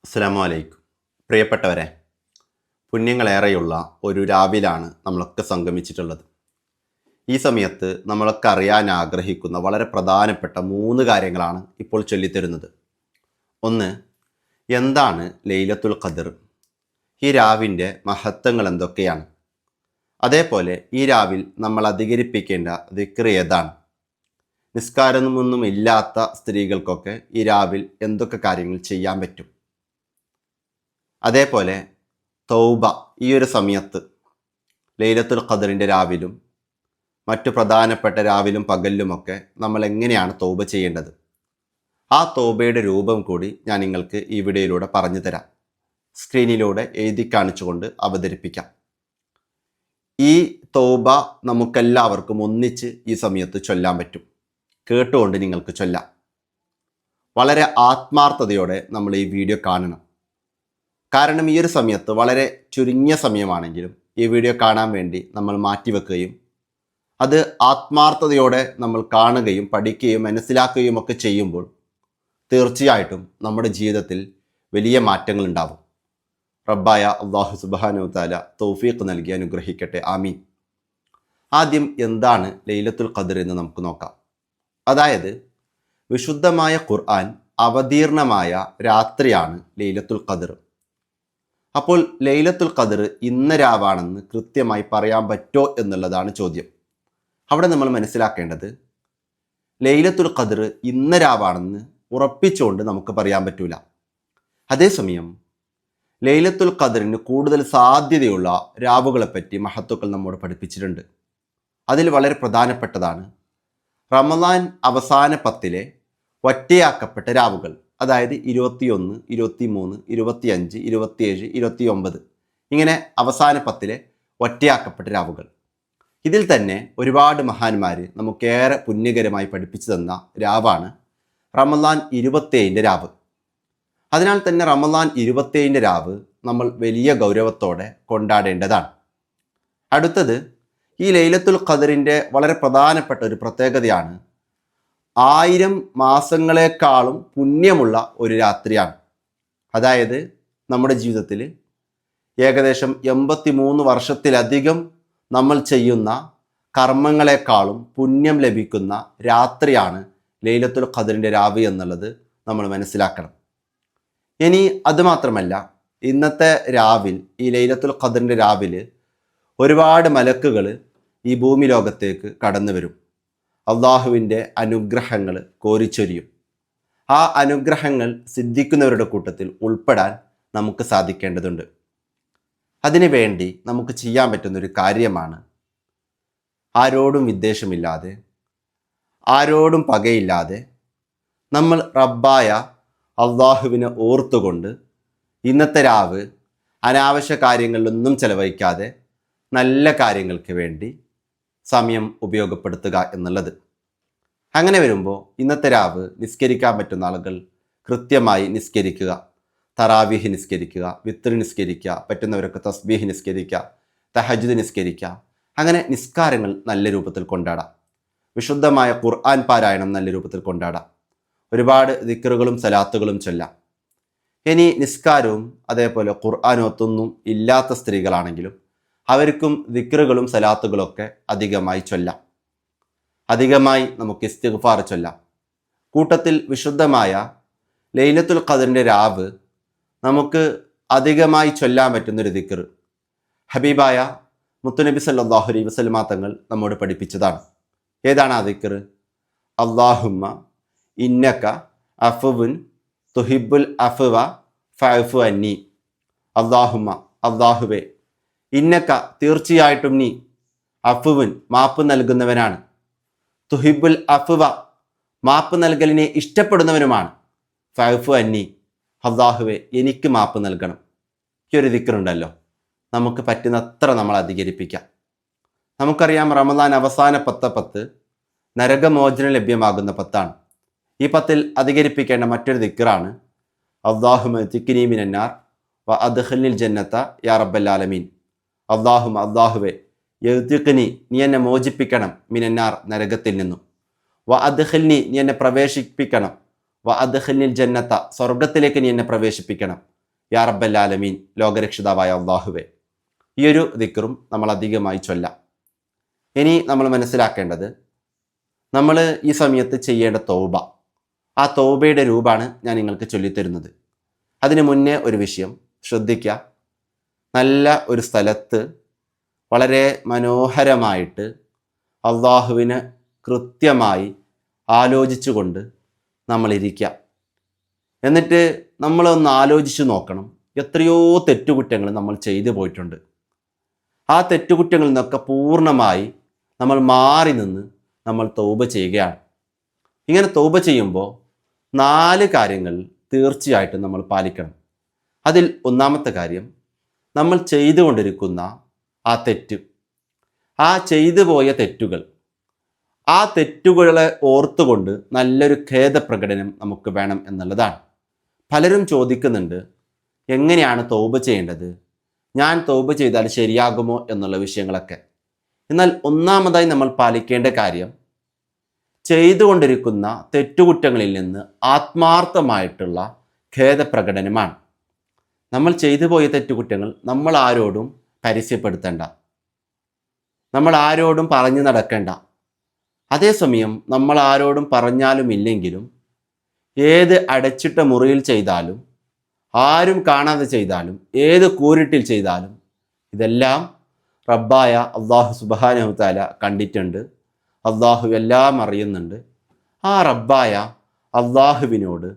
അസ്സലാമു അലൈക്കും. പ്രിയപ്പെട്ടവരെ, പുണ്യങ്ങളേറെയുള്ള ഒരു രാവിലാണ് നമ്മളൊക്കെ സംഗമിച്ചിട്ടുള്ളത്. ഈ സമയത്ത് നമ്മളൊക്കെ അറിയാൻ ആഗ്രഹിക്കുന്ന വളരെ പ്രധാനപ്പെട്ട 3 കാര്യങ്ങളാണ് ഇപ്പോൾ ചൊല്ലിത്തരുന്നത്. ഒന്ന്, എന്താണ് ലൈലത്തുൽ ഖദർ? ഈ രാവിൻ്റെ മഹത്വങ്ങൾ എന്തൊക്കെയാണ്? അതേപോലെ ഈ രാവിൽ നമ്മൾ അധികരിപ്പിക്കേണ്ട ദിക്ർ ഏതാണ്? നിസ്കാരമൊന്നും ഇല്ലാത്ത സ്ത്രീകൾക്കൊക്കെ ഈ രാവിൽ എന്തൊക്കെ കാര്യങ്ങൾ ചെയ്യാൻ പറ്റും? അതേപോലെ തൗബ, ഈ ഒരു സമയത്ത് ലൈലത്തുൽ ഖദറിൻ്റെ രാവിലും മറ്റു പ്രധാനപ്പെട്ട രാവിലും പകലിലുമൊക്കെ നമ്മൾ എങ്ങനെയാണ് തൗബ ചെയ്യേണ്ടത്? ആ തൗബയുടെ രൂപം കൂടി ഞാൻ നിങ്ങൾക്ക് ഈ വീഡിയോയിലൂടെ പറഞ്ഞു തരാം. സ്ക്രീനിലൂടെ എഴുതി കാണിച്ചുകൊണ്ട് അവതരിപ്പിക്കാം. ഈ തൗബ നമുക്കെല്ലാവർക്കും ഒന്നിച്ച് ഈ സമയത്ത് ചൊല്ലാൻ പറ്റും. കേട്ടുകൊണ്ട് നിങ്ങൾക്ക് ചൊല്ലാം. വളരെ ആത്മാർത്ഥതയോടെ നമ്മൾ ഈ വീഡിയോ കാണണം. കാരണം ഈ ഒരു സമയത്ത് വളരെ ചുരുങ്ങിയ സമയമാണെങ്കിലും ഈ വീഡിയോ കാണാൻ വേണ്ടി നമ്മൾ മാറ്റിവെക്കുകയും അത് ആത്മാർത്ഥതയോടെ നമ്മൾ കാണുകയും പഠിക്കുകയും മനസ്സിലാക്കുകയും ഒക്കെ ചെയ്യുമ്പോൾ തീർച്ചയായിട്ടും നമ്മുടെ ജീവിതത്തിൽ വലിയ മാറ്റങ്ങൾ ഉണ്ടാവും. റബ്ബായ അല്ലാഹു സുബ്ഹാനഹു വതആല തൗഫീഖ് നൽകി അനുഗ്രഹിക്കട്ടെ. ആമീൻ. ആദ്യം എന്താണ് ലൈലത്തുൽ ഖദർ എന്ന് നമുക്ക് നോക്കാം. അതായത് വിശുദ്ധമായ ഖുർആൻ അവതീർണമായ രാത്രിയാണ് ലൈലത്തുൽ ഖദർ. അപ്പോൾ ലൈലത്തുൽ ഖദർ ഇന്ന രാവാണെന്ന് കൃത്യമായി പറയാൻ പറ്റുമോ എന്നുള്ളതാണ് ചോദ്യം. അവിടെ നമ്മൾ മനസ്സിലാക്കേണ്ടത് ലൈലത്തുൽ ഖദർ ഇന്ന രാവാണെന്ന് ഉറപ്പിച്ചുകൊണ്ട് നമുക്ക് പറയാൻ പറ്റൂല. അതേസമയം ലൈലത്തുൽ ഖദറിന് കൂടുതൽ സാധ്യതയുള്ള രാവുകളെപ്പറ്റി മഹത്തുക്കൾ നമ്മോട് പഠിപ്പിച്ചിട്ടുണ്ട്. അതിൽ വളരെ പ്രധാനപ്പെട്ടതാണ് റമദാൻ അവസാന 10 ഒറ്റയാക്കപ്പെട്ട രാവുകൾ. അതായത് 21, 23, 25, 27, 29 ഇങ്ങനെ അവസാന 10 ഒറ്റയാക്കപ്പെട്ട രാവുകൾ. ഇതിൽ തന്നെ ഒരുപാട് മഹാന്മാർ നമുക്കേറെ പുണ്യകരമായി പഠിപ്പിച്ചു തന്ന രാവാണ് റമദാൻ 27 രാവ്. അതിനാൽ തന്നെ റമദാൻ 27 രാവ് നമ്മൾ വലിയ ഗൗരവത്തോടെ കൊണ്ടാടേണ്ടതാണ്. അടുത്തത്, ഈ ലൈലത്തുൽ ഖദറിൻ്റെ വളരെ പ്രധാനപ്പെട്ട ഒരു പ്രത്യേകതയാണ് 1000 മാസങ്ങളെക്കാളും പുണ്യമുള്ള ഒരു രാത്രിയാണ്. അതായത് നമ്മുടെ ജീവിതത്തിൽ ഏകദേശം 83 വർഷത്തിലധികം നമ്മൾ ചെയ്യുന്ന കർമ്മങ്ങളെക്കാളും പുണ്യം ലഭിക്കുന്ന രാത്രിയാണ് ലൈലത്തുൽ ഖദറിൻ്റെ രാവ് എന്നുള്ളത് നമ്മൾ മനസ്സിലാക്കണം. ഇനി അതുമാത്രമല്ല, ഇന്നത്തെ രാവിൽ ഈ ലൈലത്തുൽ ഖദറിൻ്റെ രാവിൽ ഒരുപാട് മലക്കുകൾ ഈ ഭൂമി ലോകത്തേക്ക് കടന്നു വരും. അള്ളാഹുവിൻ്റെ അനുഗ്രഹങ്ങൾ കോരിച്ചൊരിയും. ആ അനുഗ്രഹങ്ങൾ സിദ്ധിക്കുന്നവരുടെ കൂട്ടത്തിൽ ഉൾപ്പെടാൻ നമുക്ക് സാധിക്കേണ്ടതുണ്ട്. അതിനു വേണ്ടി നമുക്ക് ചെയ്യാൻ പറ്റുന്നൊരു കാര്യമാണ് ആരോടും വിദ്വേഷമില്ലാതെ, ആരോടും പകയില്ലാതെ നമ്മൾ റബ്ബായ അള്ളാഹുവിനെ ഓർത്തുകൊണ്ട് ഇന്നത്തെ രാവ് അനാവശ്യ കാര്യങ്ങളിലൊന്നും ചെലവഴിക്കാതെ നല്ല കാര്യങ്ങൾക്ക് വേണ്ടി സമയം ഉപയോഗപ്പെടുത്തുക എന്നുള്ളത്. അങ്ങനെ വരുമ്പോൾ ഇന്നത്തെ രാവ് നിസ്കരിക്കാൻ പറ്റുന്ന ആളുകൾ കൃത്യമായി നിസ്കരിക്കുക. തറാവീഹ് നിസ്കരിക്കുക, വിത്ർ നിസ്കരിക്കുക, പറ്റുന്നവരൊക്കെ തസ്ബീഹ് നിസ്കരിക്കുക, തഹജ്ജുദ് നിസ്കരിക്കുക. അങ്ങനെ നിസ്കാരങ്ങൾ നല്ല രൂപത്തിൽ കൊണ്ടാടാം. വിശുദ്ധമായ ഖുർആൻ പാരായണം നല്ല രൂപത്തിൽ കൊണ്ടാടാം. ഒരുപാട് ദിക്റുകളും സലാത്തുകളും ചൊല്ലാം. ഇനി നിസ്കാരവും അതേപോലെ ഖുർആനൊത്തൊന്നും ഇല്ലാത്ത സ്ത്രീകളാണെങ്കിലും അവർക്കും ദിക്റുകളും സലാത്തുകളൊക്കെ അധികമായി ചൊല്ലാം. അധികമായി നമുക്ക് ഇസ്തിഗ്ഫാർ ചൊല്ലാം. കൂട്ടത്തിൽ വിശുദ്ധമായ ലൈലത്തുൽ ഖദറിൻ്റെ രാവ് നമുക്ക് അധികമായി ചൊല്ലാൻ പറ്റുന്നൊരു ദിക്ർ ഹബീബായ മുത്തുനബി സല്ലല്ലാഹു അലൈഹി വസല്ലമ തങ്ങൾ നമ്മോട് പഠിപ്പിച്ചതാണ്. ഏതാണ് ആ ദിക്ർ? അല്ലാഹുമ്മ ഇന്നക അഫ്വുൻ തുഹിബ്ബുൽ അഫ്വ ഫഅഫു അന്നി. അല്ലാഹുമ്മ, അല്ലാഹുവേ, ഇന്നക്ക, തീർച്ചയായിട്ടും നീ, അഫുവിൻ, മാപ്പ് നൽകുന്നവനാണ്, തുഹിബുൽ അഫുവ, മാപ്പ് നൽകലിനെ ഇഷ്ടപ്പെടുന്നവനുമാണ്, ഫഅഫു അന്നി, അല്ലാഹുവേ, എനിക്ക് മാപ്പ് നൽകണം. ഈ ഒരു ദിക്റുണ്ടല്ലോ, നമുക്ക് പറ്റുന്നത്ര നമ്മൾ അധികരിപ്പിക്കാം. നമുക്കറിയാം റമദാൻ അവസാന 10 നരകമോചനം ലഭ്യമാകുന്ന 10ആണ്. ഈ 10ൽ അധികരിപ്പിക്കേണ്ട മറ്റൊരു ദിക്റാണ് അല്ലാഹുമ്മ തിക്നി മിനന്നാർ വ അദ്ഖിൽനിൽ ജന്നത യാ റബ്ബൽ ആലമീൻ. അല്ലാഹുമ്മ, അല്ലാഹുവേ, യദ്ഖിനി, നീ എന്നെ മോചിപ്പിക്കണം, മിനന്നാർ, നരകത്തിൽ നിന്നും, വ അദ്ഖിൽനി, നീ എന്നെ പ്രവേശിപ്പിക്കണം, വ അദ്ഖിൽനിൽ ജന്നത്ത, സ്വർഗത്തിലേക്ക് നീ എന്നെ പ്രവേശിപ്പിക്കണം, യാ റബ്ബൽ ആലമീൻ, ലോകരക്ഷിതാവായ അള്ളാഹുവേ. ഈ ഒരു ദിക്റും നമ്മൾ അധികമായി ചൊല്ലാം. ഇനി നമ്മൾ മനസ്സിലാക്കേണ്ടത്, നമ്മൾ ഈ സമയത്ത് ചെയ്യേണ്ട തൗബ, ആ തൗബയുടെ രൂപമാണ് ഞാൻ നിങ്ങൾക്ക് ചൊല്ലിത്തരുന്നത്. അതിന് മുന്നേ ഒരു വിഷയം ശ്രദ്ധിക്കുക. നല്ല ഒരു സ്ഥലത്ത് വളരെ മനോഹരമായിട്ട് അള്ളാഹുവിനെ കൃത്യമായി ആലോചിച്ചുകൊണ്ട് നമ്മളിരിക്കുക. എന്നിട്ട് നമ്മളൊന്ന് ആലോചിച്ച് നോക്കണം, എത്രയോ തെറ്റുകുറ്റങ്ങൾ നമ്മൾ ചെയ്തു പോയിട്ടുണ്ട്. ആ തെറ്റുകുറ്റങ്ങളിൽ നിന്നൊക്കെ പൂർണ്ണമായി നമ്മൾ മാറി നിന്ന് നമ്മൾ തൗബ ചെയ്യുകയാണ്. ഇങ്ങനെ തൗബ ചെയ്യുമ്പോൾ 4 കാര്യങ്ങൾ തീർച്ചയായിട്ടും നമ്മൾ പാലിക്കണം. അതിൽ ഒന്നാമത്തെ കാര്യം, നമ്മൾ ചെയ്തുകൊണ്ടിരിക്കുന്ന ആ തെറ്റ്, ആ ചെയ്തു പോയ തെറ്റുകൾ, ആ തെറ്റുകളെ ഓർത്തുകൊണ്ട് നല്ലൊരു ഖേദപ്രകടനം നമുക്ക് വേണം എന്നുള്ളതാണ്. പലരും ചോദിക്കുന്നുണ്ട്, എങ്ങനെയാണ് തൗബ ചെയ്യേണ്ടത്, ഞാൻ തൗബ ചെയ്താൽ ശരിയാകുമോ എന്നുള്ള വിഷയങ്ങളൊക്കെ. എന്നാൽ ഒന്നാമതായി നമ്മൾ പാലിക്കേണ്ട കാര്യം, ചെയ്തുകൊണ്ടിരിക്കുന്ന തെറ്റുകുറ്റങ്ങളിൽ നിന്ന് ആത്മാർത്ഥമായിട്ടുള്ള ഖേദപ്രകടനമാണ്. നമ്മൾ ചെയ്തു പോയ തെറ്റുകുറ്റങ്ങൾ നമ്മൾ ആരോടും പരസ്യപ്പെടുത്തേണ്ട, നമ്മൾ ആരോടും പറഞ്ഞു നടക്കേണ്ട. അതേസമയം നമ്മൾ ആരോടും പറഞ്ഞാലും ഇല്ലെങ്കിലും ഏത് അടച്ചിട്ട മുറിയിൽ ചെയ്താലും, ആരും കാണാതെ ചെയ്താലും, ഏത് കൂരിട്ടിൽ ചെയ്താലും ഇതെല്ലാം റബ്ബായ അള്ളാഹു സുബ്ഹാനഹു തആല കണ്ടിട്ടുണ്ട്. അള്ളാഹു എല്ലാം അറിയുന്നുണ്ട്. ആ റബ്ബായ അള്ളാഹുവിനോട്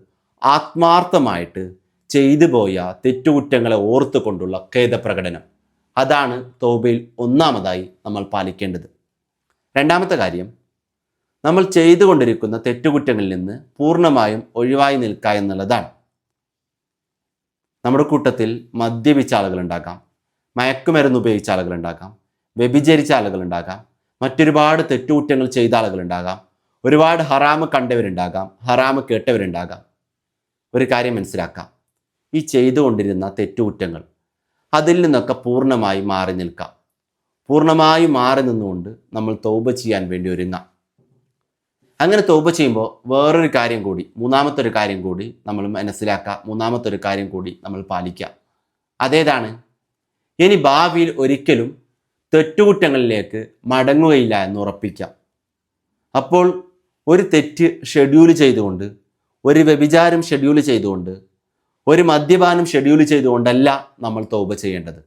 ആത്മാർത്ഥമായിട്ട് ചെയ്തു പോയ തെറ്റുകുറ്റങ്ങളെ ഓർത്തുകൊണ്ടുള്ള ഖേദപ്രകടനം, അതാണ് തൗബയിൽ ഒന്നാമതായി നമ്മൾ പാലിക്കേണ്ടത്. രണ്ടാമത്തെ കാര്യം, നമ്മൾ ചെയ്തുകൊണ്ടിരിക്കുന്ന തെറ്റുകുറ്റങ്ങളിൽ നിന്ന് പൂർണ്ണമായും ഒഴിവായി നിൽക്കുക എന്നുള്ളതാണ്. നമ്മുടെ കൂട്ടത്തിൽ മദ്യപിച്ച ആളുകളുണ്ടാകാം, മയക്കുമരുന്ന് ഉപയോഗിച്ച ആളുകളുണ്ടാകാം, വ്യഭിചരിച്ച ആളുകളുണ്ടാകാം, മറ്റൊരുപാട് തെറ്റുകുറ്റങ്ങൾ ചെയ്ത ആളുകളുണ്ടാകാം, ഒരുപാട് ഹറാമ് കണ്ടവരുണ്ടാകാം, ഹറാമ് കേട്ടവരുണ്ടാകാം. ഒരു കാര്യം മനസ്സിലാക്കാം, ഈ ചെയ്തുകൊണ്ടിരുന്ന തെറ്റുകുറ്റങ്ങൾ അതിൽ നിന്നൊക്കെ പൂർണ്ണമായി മാറി നിൽക്കാം. പൂർണ്ണമായി മാറി നിന്നുകൊണ്ട് നമ്മൾ തൗബ ചെയ്യാൻ വേണ്ടി ഒരുങ്ങാം. അങ്ങനെ തൗബ ചെയ്യുമ്പോൾ വേറൊരു കാര്യം കൂടി, മൂന്നാമത്തെ ഒരു കാര്യം കൂടി നമ്മൾ മനസ്സിലാക്കുക, മൂന്നാമത്തെ ഒരു കാര്യം കൂടി നമ്മൾ പാലിക്കുക. അതേതാണ്? ഇനി ഭാവിയിൽ ഒരിക്കലും തെറ്റുകുറ്റങ്ങളിലേക്ക് മടങ്ങുകയില്ല എന്ന് ഉറപ്പിക്കാം. അപ്പോൾ ഒരു തെറ്റ് ഷെഡ്യൂൾ ചെയ്തുകൊണ്ട്, ഒരു വ്യഭിചാരം ഷെഡ്യൂൾ ചെയ്തുകൊണ്ട്, ഒരു മദ്യപാനം ഷെഡ്യൂൾ ചെയ്തുകൊണ്ടല്ല നമ്മൾ തൗബ ചെയ്യേണ്ടത്.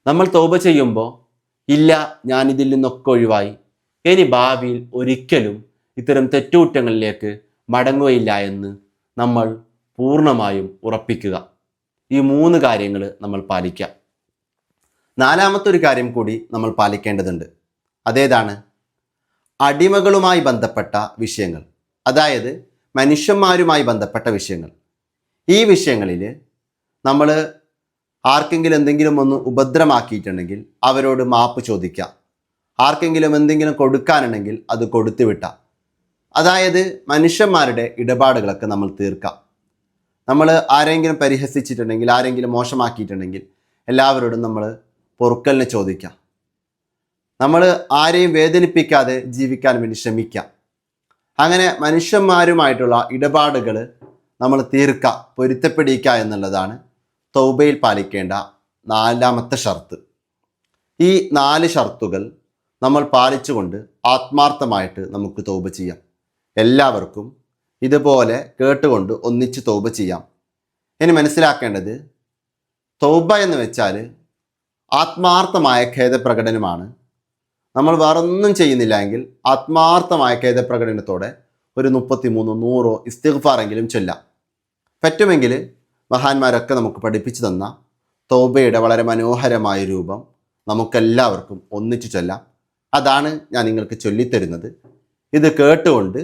നമ്മൾ തൗബ ചെയ്യുമ്പോൾ, ഇല്ല ഞാനിതിൽ നിന്നൊക്കെ ഒഴിവായി, ഇനി ഭാവിയിൽ ഒരിക്കലും ഇത്തരം തെറ്റുകുറ്റങ്ങളിലേക്ക് മടങ്ങുകയില്ല എന്ന് നമ്മൾ പൂർണ്ണമായും ഉറപ്പിക്കുക. ഈ 3 കാര്യങ്ങൾ നമ്മൾ പാലിക്കുക. നാലാമത്തെ ഒരു കാര്യം കൂടി നമ്മൾ പാലിക്കേണ്ടതുണ്ട്. അതേതാണ്? അടിമകളുമായി ബന്ധപ്പെട്ട വിഷയങ്ങൾ, അതായത് മനുഷ്യന്മാരുമായി ബന്ധപ്പെട്ട വിഷയങ്ങൾ. ഈ വിഷയങ്ങളിൽ നമ്മൾ ആർക്കെങ്കിലും എന്തെങ്കിലും ഒന്ന് ഉപദ്രവമാക്കിയിട്ടുണ്ടെങ്കിൽ അവരോട് മാപ്പ് ചോദിക്കുക. ആർക്കെങ്കിലും എന്തെങ്കിലും കൊടുക്കാനുണ്ടെങ്കിൽ അത് കൊടുത്തു വിട്ടാൽ, അതായത് മനുഷ്യന്മാരുടെ ഇടപാടുകളൊക്കെ നമ്മൾ തീർക്കാം. നമ്മൾ ആരെങ്കിലും പരിഹസിച്ചിട്ടുണ്ടെങ്കിൽ, ആരെങ്കിലും മോശമാക്കിയിട്ടുണ്ടെങ്കിൽ എല്ലാവരോടും നമ്മൾ പൊറുക്കലിനെ ചോദിക്കാം. നമ്മൾ ആരെയും വേദനിപ്പിക്കാതെ ജീവിക്കാൻ വേണ്ടി ശ്രമിക്കാം. അങ്ങനെ മനുഷ്യന്മാരുമായിട്ടുള്ള ഇടപാടുകൾ നമ്മൾ തീർക്കുക, പൊരുത്തപ്പെടിക്കുക എന്നുള്ളതാണ് തൗബയിൽ പാലിക്കേണ്ട 4ാമത്തെ ഷർത്ത്. ഈ 4 ഷർത്തുകൾ നമ്മൾ പാലിച്ചുകൊണ്ട് ആത്മാർത്ഥമായിട്ട് നമുക്ക് തൗബ ചെയ്യാം. എല്ലാവർക്കും ഇതുപോലെ കേട്ടുകൊണ്ട് ഒന്നിച്ച് തൗബ ചെയ്യാം. ഇനി മനസ്സിലാക്കേണ്ടത്, തൗബ എന്ന് വെച്ചാൽ ആത്മാർത്ഥമായ ഖേദപ്രകടനമാണ്. നമ്മൾ വേറൊന്നും ചെയ്യുന്നില്ല എങ്കിൽ ആത്മാർത്ഥമായ ഖേദപ്രകടനത്തോടെ ഒരു 33 100 ഇസ്തിഗ്ഫാറെങ്കിലും ചൊല്ലാം. പറ്റുമെങ്കിൽ മഹാന്മാരൊക്കെ നമുക്ക് പഠിപ്പിച്ചു തന്ന തൗബയുടെ വളരെ മനോഹരമായ രൂപം നമുക്കെല്ലാവർക്കും ഒന്നിച്ചു ചൊല്ലാം. അതാണ് ഞാൻ നിങ്ങൾക്ക് ചൊല്ലിത്തരുന്നത്. ഇത് കേട്ടുകൊണ്ട്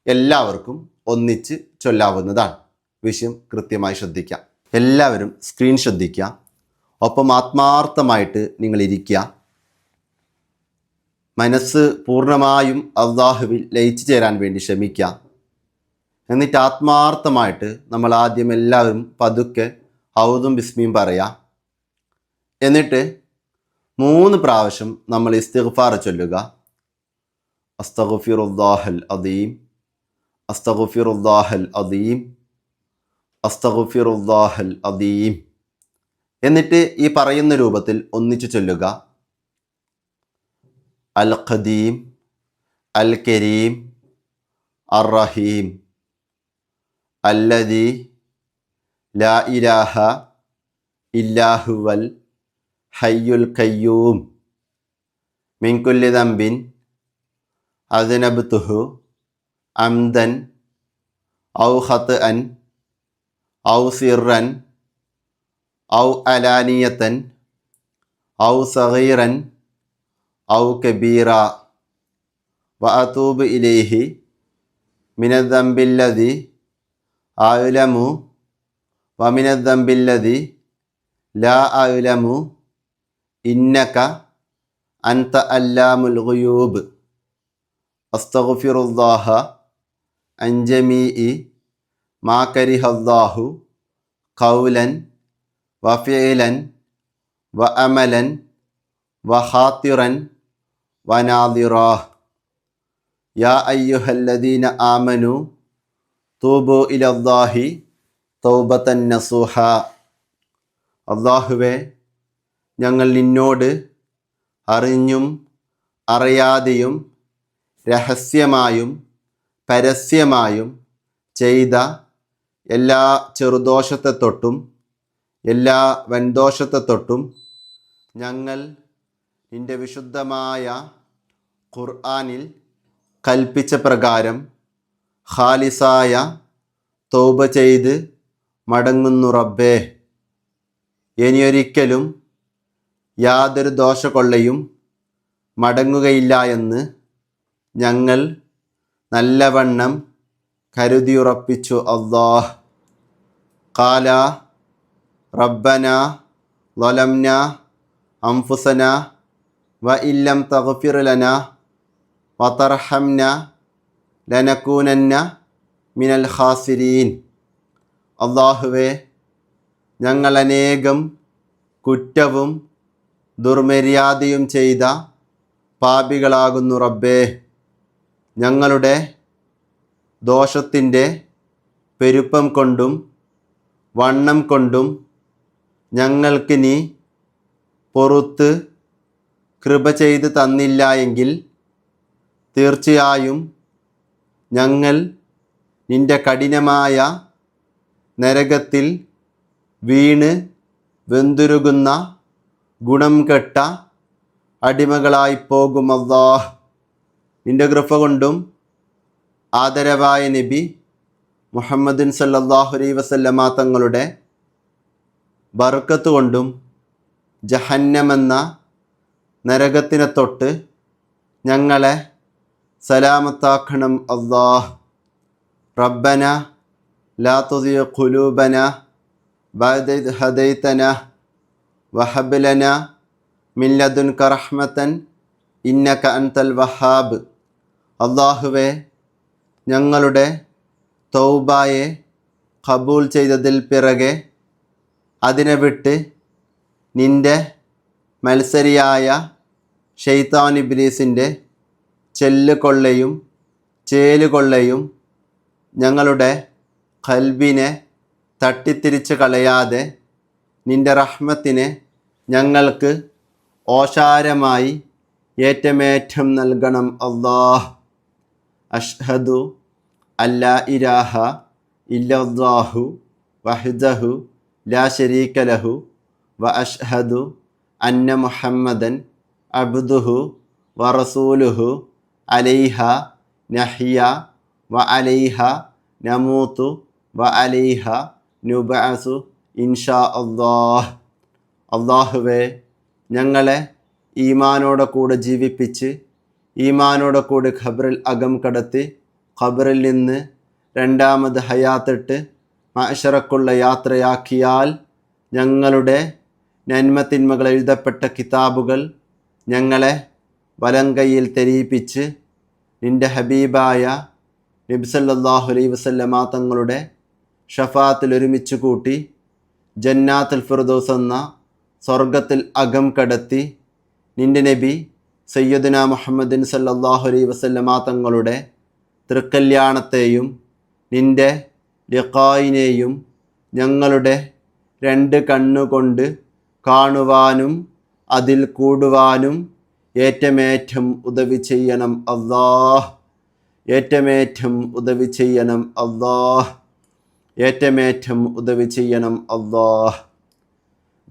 എല്ലാവർക്കും ഒന്നിച്ച് ചൊല്ലാവുന്നതാണ്. വിഷയം കൃത്യമായി ശ്രദ്ധിക്കാം. എല്ലാവരും സ്ക്രീൻ ശ്രദ്ധിക്കുക. ഒപ്പം ആത്മാർത്ഥമായിട്ട് നിങ്ങൾ ഇരിക്കുക. മനസ്സ് പൂർണ്ണമായും അല്ലാഹുവിൽ ലയിച്ചു ചേരാൻ വേണ്ടി ശ്രമിക്കുക. എന്നിട്ട് ആത്മാർത്ഥമായിട്ട് നമ്മൾ ആദ്യം എല്ലാവരും പതുക്കെ ഔദും ബിസ്മിയും പറയാം. എന്നിട്ട് 3 പ്രാവശ്യം നമ്മൾ ഇസ്തിഗ്ഫാർ ചൊല്ലുക. അസ്തഗ്ഫിറുല്ലാഹൽ അദീം, അസ്തഗ്ഫിറുല്ലാഹൽ അദീം, അസ്തഗ്ഫിറുല്ലാഹൽ അദീം. എന്നിട്ട് ഈ പറയുന്ന രൂപത്തിൽ ഒന്നിച്ചു ചൊല്ലുക. അൽ ഖദീം, അൽ കരീം, അർ റഹീം, അല്ലദീ ലാ ഇലാഹ ഇല്ലാ ഹുവൽ ഹയ്യുൽ ഖയ്യൂം മിൻ കുല്ലി ദംബിൻ അദ്നബ്തുഹു അംദൻ ഔ ഖത്അൻ ഔ സിർറൻ ഔ അലാനിയതൻ ഔ സഗീറൻ ഔ കബീറ വഅതൂബു ഇലൈഹി മിനദ്ദംബില്ലദി അഅലമു വമിനദ്ദംബില്ലദി ലാ അഅലമു ഇന്നക അൻത അല്ലാമുൽ ഗുയൂബ്. അസ്തഗ്ഫിറുല്ലാഹ അൻ ജമീഇ മാ കരിഹല്ലാഹു ഖൗലൻ വഫിഅലൻ വഅമലൻ വഖാതിറൻ വനാദിറാ. യാ അയ്യുഹല്ലദീന ആമനു തൂബു ഇലല്ലാഹി തൗബതൻ നസൂഹ. അല്ലാഹുവേ, ഞങ്ങൾ നിന്നോട് അറിഞ്ഞും അറിയാതെയും രഹസ്യമായും പരസ്യമായും ചെയ്ത എല്ലാ ചെറുദോഷത്തെ തൊട്ടും എല്ലാ വൻദോഷത്തെ തൊട്ടും ഞങ്ങൾ നിൻ്റെ വിശുദ്ധമായ ഖുർആനിൽ കൽപ്പിച്ച പ്രകാരം ഖാലിസായ തൗബ ചെയ്ത് മടങ്ങുന്നു റബ്ബേ. ഇനിയൊരിക്കലും യാതൊരു ദോഷകൊള്ളയും മടങ്ങുകയില്ല എന്ന് ഞങ്ങൾ നല്ലവണ്ണം കരുതിയുറപ്പിച്ചു. അല്ലാഹ് ഖാല റബ്ബന ളലംന അൻഫുസന വ ഇല്ലം തഗ്ഫിർ ലനാ വതർഹംന ലനകൂനന്ന മിനൽ ഖാസിരീൻ. അല്ലാഹുവേ, ഞങ്ങൾ അനേകം കുറ്റവും ദുർമര്യാദയും ചെയ്ത പാപികളാകുന്നു റബ്ബേ. ഞങ്ങളുടെ ദോഷത്തിൻ്റെ പെരുപ്പം കൊണ്ടും വണ്ണം കൊണ്ടും ഞങ്ങൾക്ക് നീ പൊറുത്ത് കൃപ ചെയ്ത് തന്നില്ല എങ്കിൽ തീർച്ചയായും ഞങ്ങൾ നിൻ്റെ കഠിനമായ നരകത്തിൽ വീണ് വെന്തുരുകുന്ന ഗുണം കെട്ട അടിമകളായി പോകും. അല്ലാഹ്, നിൻ്റെ കൃപ കൊണ്ടും ആദരവായ നബി മുഹമ്മദിൻ സല്ലല്ലാഹു അലൈഹി വസല്ലമ തങ്ങളുടെ ബർക്കത്ത് കൊണ്ടും ജഹന്നമെന്ന നരകത്തിനെ തൊട്ട് ഞങ്ങളെ സലാമത്താക്കണം. അല്ലാഹ്, റബ്ബന ലാ തുസിഗ് ഖുലൂബന ബഅദ ഇദ് ഹദൈതന വഹബ് ലനാ മിൻ ലദുൻക റഹ്മതൻ ഇന്നക അൻതൽ വഹാബ്. അല്ലാഹുവേ, ഞങ്ങളുടെ തൗബയെ ഖബൂൽ ചെയ്തതിൽ പിറകെ അതിനെ വിട്ട് നിൻ്റെ മത്സരിയായ ശൈത്താൻ ഇബ്ലീസിൻ്റെ ചെല്ലുകൊള്ളയും ചേലുകൊള്ളയും ഞങ്ങളുടെ ഖൽബിനെ തട്ടിത്തിരിച്ച് കളയാതെ നിൻ്റെ റഹ്മത്തിനെ ഞങ്ങൾക്ക് ഓശാരമായി ഏറ്റമേറ്റം നൽകണം. അല്ലാഹ്, അഷ്ഹദു അല്ലാ ഇലാഹ ഇല്ലല്ലാഹു വഹ്ദഹു ലാ ശരീക ലഹു വ അഷ്ഹദു അന്ന മുഹമ്മദൻ അബ്ദുഹു വ റസൂലുഹു അലൈഹ നഹ്യ വ അലൈഹ നമൂതു വ അലൈഹ നുബഅസു ഇൻഷാ അല്ലാഹ്. അല്ലാഹുവേ, ഞങ്ങളെ ഈമാനോടെ കൂടെ ജീവിപ്പിച്ച് ഈമാനോടെ കൂടെ ഖബറിൽ അകം കടത്തി ഖബറിൽ നിന്ന് രണ്ടാമത് ഹയാത്തിട്ട് മഅ്ശറക്കുള്ള യാത്രയാക്കിയാൽ ഞങ്ങളുടെ നന്മത്തിന്മകൾ എഴുതപ്പെട്ട കിതാബുകൾ ഞങ്ങളെ വലങ്കയിൽ തെരീപ്പിച്ച് നിൻ്റെ ഹബീബായ നബി സല്ലല്ലാഹു അലൈഹി വസല്ലമ തങ്ങളുടെ ഷഫാത്തിൽ ഒരുമിച്ച് കൂട്ടി ജന്നാത്തുൽ ഫിർദൗസ് എന്ന സ്വർഗത്തിൽ അകം കടത്തി നിൻ്റെ നബി സയ്യിദുനാ മുഹമ്മദിൻ സല്ലല്ലാഹു അലൈഹി വസല്ലമ തങ്ങളുടെ തൃക്കല്യാണത്തെയും നിൻ്റെ ലിഖായിനെയും ഞങ്ങളുടെ രണ്ട് കണ്ണുകൊണ്ട് കാണുവാനും അതിൽ കൂടുവാനും ഏറ്റമേറ്റം ഉദവി ചെയ്യണം അല്ലാഹ്. ഏറ്റമേറ്റം ഉദവി ചെയ്യണം അല്ലാഹ്. ഏറ്റമേറ്റം ഉദവി ചെയ്യണം അല്ലാഹ്.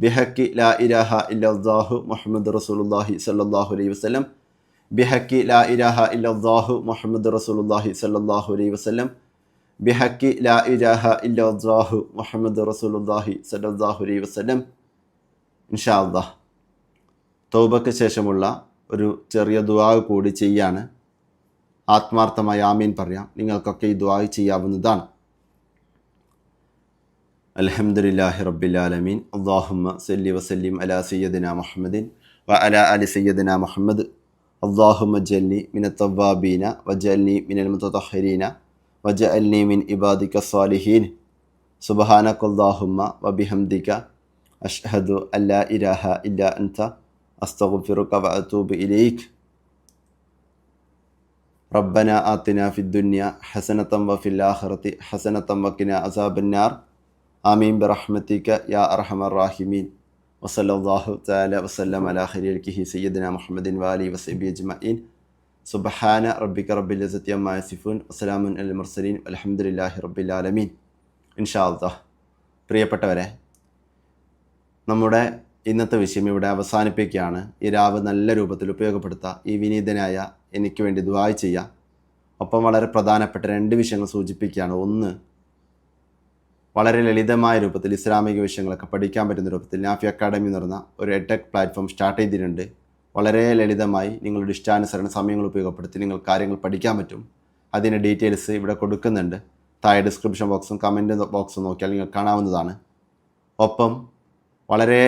ബിഹക്കി ലാ ഇലാഹ ഇല്ലല്ലാഹു മുഹമ്മദ് റസൂലുള്ളാഹി സ്വല്ലല്ലാഹു അലൈഹി വസല്ലം. ബിഹക്കി ലാ ഇലാഹ ഇല്ലല്ലാഹു മുഹമ്മദ് റസൂലുള്ളാഹി സ്വല്ലല്ലാഹു അലൈഹി വസല്ലം. ബിഹക്കി ലാ ഇലാഹ ഇല്ലല്ലാഹു മുഹമ്മദ് റസൂലുള്ളാഹി സ്വല്ലല്ലാഹു അലൈഹി വസല്ലം. ഇൻഷാ അല്ലാഹ് തൗബക്ക് ശേഷമുള്ള ഒരു ചെറിയ ദുആ കൂടി ചെയ്യാണ്. ആത്മാർത്ഥമായി ആമീൻ പറയാം. നിങ്ങൾക്കൊക്കെ ഈ ദുആ ചെയ്യാവുന്നതാണ്. അൽഹംദുലില്ലാഹി റബ്ബിൽ ആലമീൻ. അല്ലാഹുമ്മ സല്ലി വസല്ലിം അലാ സയ്യിദിനാ മുഹമ്മദിൻ വ അലാ ആലി സയ്യിദിനാ മുഹമ്മദ്. അല്ലാഹുമ്മ ജഅൽനി മിനത്ത് തവ്വാബീന വജഅൽനി മിനൽ മുതതഹ്ഹിരീന വജഅൽനി മിൻ ഇബാദിക സ്വാലിഹീൻ. സുബ്ഹാനകല്ലാഹുമ്മ വബിഹംദിക അഷ്ഹദു അല്ലാ ഇലാഹ ഇല്ലാ അൻത അസ്തഗ്ഫിറുക വഅതൂബു ഇലൈക്. റബ്ബനാ ആതിനാ ഫിദ്ദുനിയ ഹസനതൻ വഫിൽ ആഖിറതി ഹസനതൻ വഖിനാ അസാബന്നാർ. ആമീൻ ബിറഹ്മതിക യാ അർഹമർ റാഹിമീൻ. വസല്ലല്ലാഹു തആല വസല്ലം അലാ ഖൈരിൽ ഖൽഖി സയ്യിദിനാ മുഹമ്മദിൻ വആലിഹി വസഹ്ബിഹി അജ്മഈൻ. സുബ്ഹാന റബ്ബിക റബ്ബിൽ ഇസ്സതി അമ്മാ യസിഫൂൻ വസലാമുൻ അലൽ മുർസലീൻ വൽഹംദുലില്ലാഹി റബ്ബിൽ ആലമീൻ. ഇൻഷാ അല്ലാഹ് പ്രിയപ്പെട്ടവരെ, നമ്മുടെ ഇന്നത്തെ വിഷയം ഇവിടെ അവസാനിപ്പിക്കുകയാണ്. ഈ രാവ് നല്ല രൂപത്തിൽ ഉപയോഗപ്പെടുത്തുക. ഈ വിനീതനായ എനിക്ക് വേണ്ടി ദുആ ചെയ്യുക. ഒപ്പം വളരെ പ്രധാനപ്പെട്ട രണ്ട് വിഷയങ്ങൾ സൂചിപ്പിക്കുകയാണ്. ഒന്ന്, വളരെ ലളിതമായ രൂപത്തിൽ ഇസ്ലാമിക വിഷയങ്ങളൊക്കെ പഠിക്കാൻ പറ്റുന്ന രൂപത്തിൽ നാഫി അക്കാഡമി എന്ന് പറഞ്ഞ ഒരു എഡ്ടെക് പ്ലാറ്റ്ഫോം സ്റ്റാർട്ട് ചെയ്തിട്ടുണ്ട്. വളരെ ലളിതമായി നിങ്ങളുടെ ഇഷ്ടാനുസരണം സമയങ്ങൾ ഉപയോഗപ്പെടുത്തി നിങ്ങൾ കാര്യങ്ങൾ പഠിക്കാൻ പറ്റും. അതിൻ്റെ ഡീറ്റെയിൽസ് ഇവിടെ കൊടുക്കുന്നുണ്ട്. താഴെ ഡിസ്ക്രിപ്ഷൻ ബോക്സും കമൻറ്റ് ബോക്സും നോക്കിയാൽ നിങ്ങൾ കാണാവുന്നതാണ്. ഒപ്പം വളരെ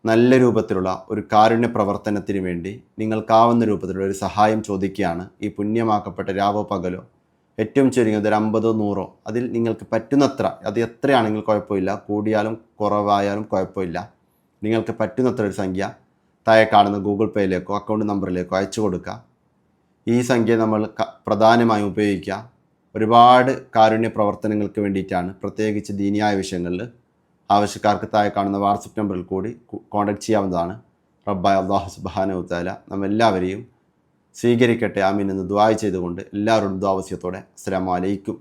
നല്ല രൂപത്തിലുള്ള ഒരു കാരുണ്യ പ്രവർത്തനത്തിന് വേണ്ടി നിങ്ങൾക്കാവുന്ന രൂപത്തിലുള്ള ഒരു സഹായം ചോദിക്കുകയാണ്. ഈ പുണ്യമാക്കപ്പെട്ട രാവോ പകലോ ഏറ്റവും ചുരുങ്ങിയത് ഒരു 50 100 അതിൽ നിങ്ങൾക്ക് പറ്റുന്നത്ര, അത് എത്രയാണെങ്കിലും കുഴപ്പമില്ല, കൂടിയാലും കുറവായാലും കുഴപ്പമില്ല, നിങ്ങൾക്ക് പറ്റുന്നത്ര ഒരു സംഖ്യ താഴെ കാണുന്ന ഗൂഗിൾ പേയിലേക്കോ അക്കൗണ്ട് നമ്പറിലേക്കോ അയച്ചു കൊടുക്കുക. ഈ സംഖ്യ നമ്മൾ പ്രധാനമായും ഉപയോഗിക്കുക ഒരുപാട് കാരുണ്യ പ്രവർത്തനങ്ങൾക്ക് വേണ്ടിയിട്ടാണ്. പ്രത്യേകിച്ച് ദീനിയായ വിഷയങ്ങളിൽ ആവശ്യക്കാർക്ക് താഴെ കാണുന്ന വാട്സപ്പ് നമ്പറിൽ കൂടി കോൺടാക്ട് ചെയ്യാവുന്നതാണ്. റബ്ബായ അല്ലാഹു സുബ്ഹാനഹു വതആല നമ്മെല്ലാവരെയും സ്വീകരിക്കട്ടെ. ആമീൻ എന്ന് ദുആ ചെയ്തുകൊണ്ട് എല്ലാവരോടും ദുആ വസിയത്തോടെ അസ്സലാമു അലൈക്കും